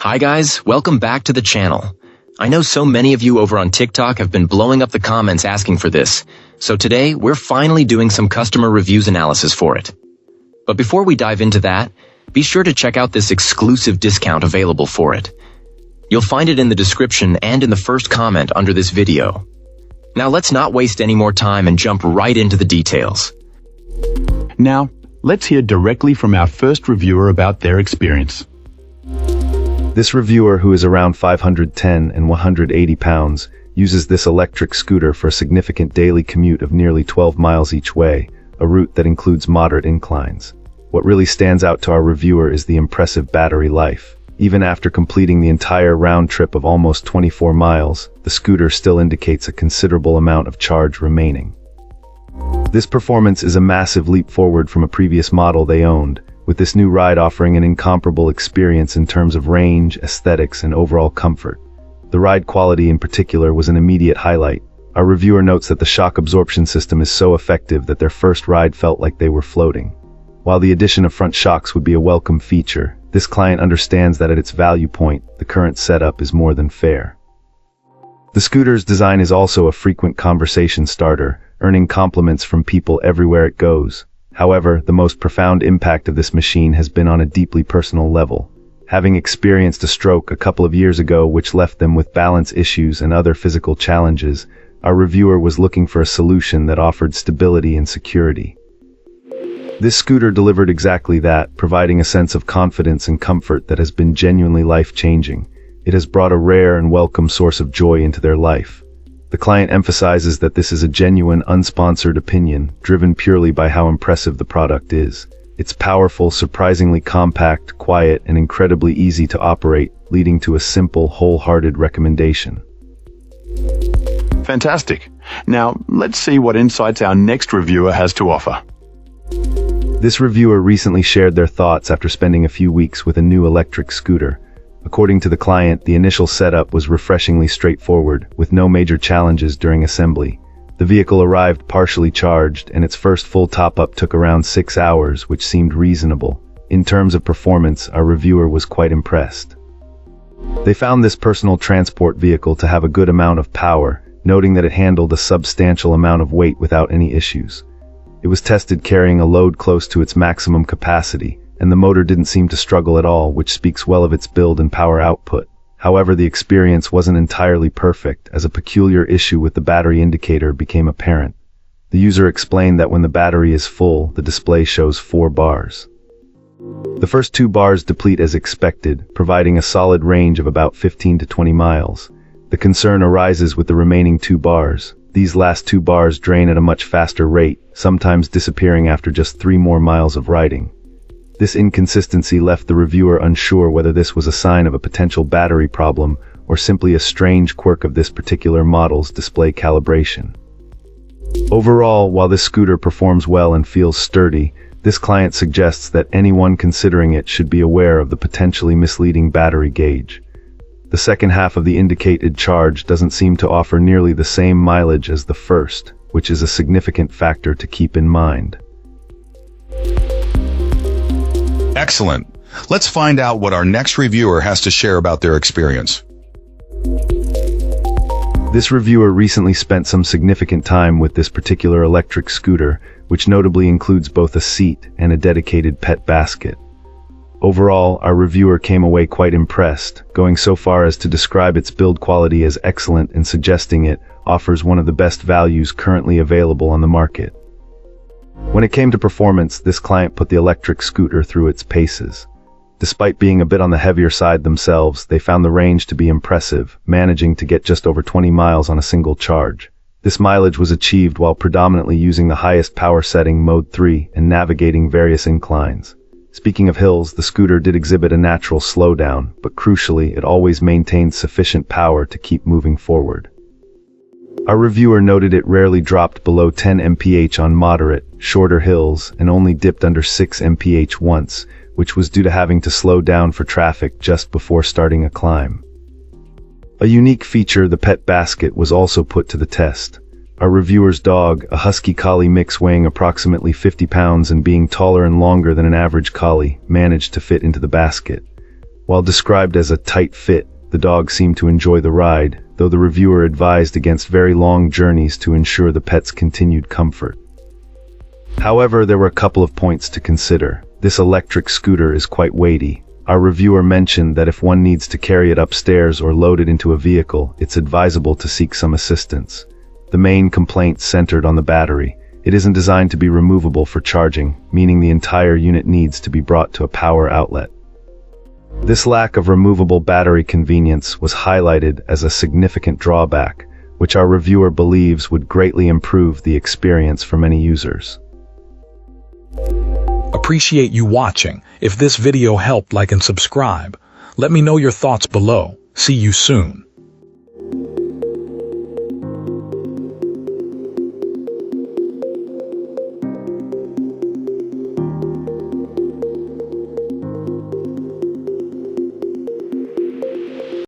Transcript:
Hi guys, welcome back to the channel. I know so many of you over on TikTok have been blowing up the comments asking for this, so today we're finally doing some customer reviews analysis for it. But before we dive into that, be sure to check out this exclusive discount available for it. You'll find it in the description and in the first comment under this video. Now let's not waste any more time and jump right into the details. Now, let's hear directly from our first reviewer about their experience. This reviewer, who is around 510 and 180 pounds, uses this electric scooter for a significant daily commute of nearly 12 miles each way, a route that includes moderate inclines. What really stands out to our reviewer is the impressive battery life. Even after completing the entire round trip of almost 24 miles, the scooter still indicates a considerable amount of charge remaining. This performance is a massive leap forward from a previous model they owned, with this new ride offering an incomparable experience in terms of range, aesthetics, and overall comfort. The ride quality in particular was an immediate highlight. Our reviewer notes that the shock absorption system is so effective that their first ride felt like they were floating. While the addition of front shocks would be a welcome feature, this client understands that at its value point, the current setup is more than fair. The scooter's design is also a frequent conversation starter, earning compliments from people everywhere it goes. However, the most profound impact of this machine has been on a deeply personal level. Having experienced a stroke a couple of years ago which left them with balance issues and other physical challenges, our reviewer was looking for a solution that offered stability and security. This scooter delivered exactly that, providing a sense of confidence and comfort that has been genuinely life-changing. It has brought a rare and welcome source of joy into their life. The client emphasizes that this is a genuine, unsponsored opinion, driven purely by how impressive the product is. It's powerful, surprisingly compact, quiet, and incredibly easy to operate, leading to a simple, wholehearted recommendation. Fantastic. Now, let's see what insights our next reviewer has to offer. This reviewer recently shared their thoughts after spending a few weeks with a new electric scooter. According to the client, the initial setup was refreshingly straightforward, with no major challenges during assembly. The vehicle arrived partially charged, and its first full top-up took around 6 hours, which seemed reasonable. In terms of performance, our reviewer was quite impressed. They found this personal transport vehicle to have a good amount of power, noting that it handled a substantial amount of weight without any issues. It was tested carrying a load close to its maximum capacity, and the motor didn't seem to struggle at all, which speaks well of its build and power output. However, the experience wasn't entirely perfect, as a peculiar issue with the battery indicator became apparent. The user explained that when the battery is full, the display shows 4 bars. The first 2 bars deplete as expected, providing a solid range of about 15 to 20 miles. The concern arises with the remaining 2 bars. These last 2 bars drain at a much faster rate, sometimes disappearing after just 3 more miles of riding. This inconsistency left the reviewer unsure whether this was a sign of a potential battery problem or simply a strange quirk of this particular model's display calibration. Overall, while this scooter performs well and feels sturdy, this client suggests that anyone considering it should be aware of the potentially misleading battery gauge. The second half of the indicated charge doesn't seem to offer nearly the same mileage as the first, which is a significant factor to keep in mind. Excellent. Let's find out what our next reviewer has to share about their experience. This reviewer recently spent some significant time with this particular electric scooter, which notably includes both a seat and a dedicated pet basket. Overall, our reviewer came away quite impressed, going so far as to describe its build quality as excellent and suggesting it offers one of the best values currently available on the market. When it came to performance, this client put the electric scooter through its paces. Despite being a bit on the heavier side themselves, they found the range to be impressive, managing to get just over 20 miles on a single charge. This mileage was achieved while predominantly using the highest power setting, Mode 3, and navigating various inclines. Speaking of hills, the scooter did exhibit a natural slowdown, but crucially, it always maintained sufficient power to keep moving forward. Our reviewer noted it rarely dropped below 10 mph on moderate, shorter hills, and only dipped under 6 mph once, which was due to having to slow down for traffic just before starting a climb. A unique feature, the pet basket, was also put to the test. Our reviewer's dog, a husky collie mix weighing approximately 50 pounds and being taller and longer than an average collie, managed to fit into the basket. While described as a tight fit, the dog seemed to enjoy the ride, though the reviewer advised against very long journeys to ensure the pet's continued comfort. However, there were a couple of points to consider. This electric scooter is quite weighty. Our reviewer mentioned that if one needs to carry it upstairs or load it into a vehicle, it's advisable to seek some assistance. The main complaint centered on the battery. It isn't designed to be removable for charging, meaning the entire unit needs to be brought to a power outlet. This lack of removable battery convenience was highlighted as a significant drawback, which our reviewer believes would greatly improve the experience for many users. Appreciate you watching. If this video helped, like and subscribe. Let me know your thoughts below. See you soon.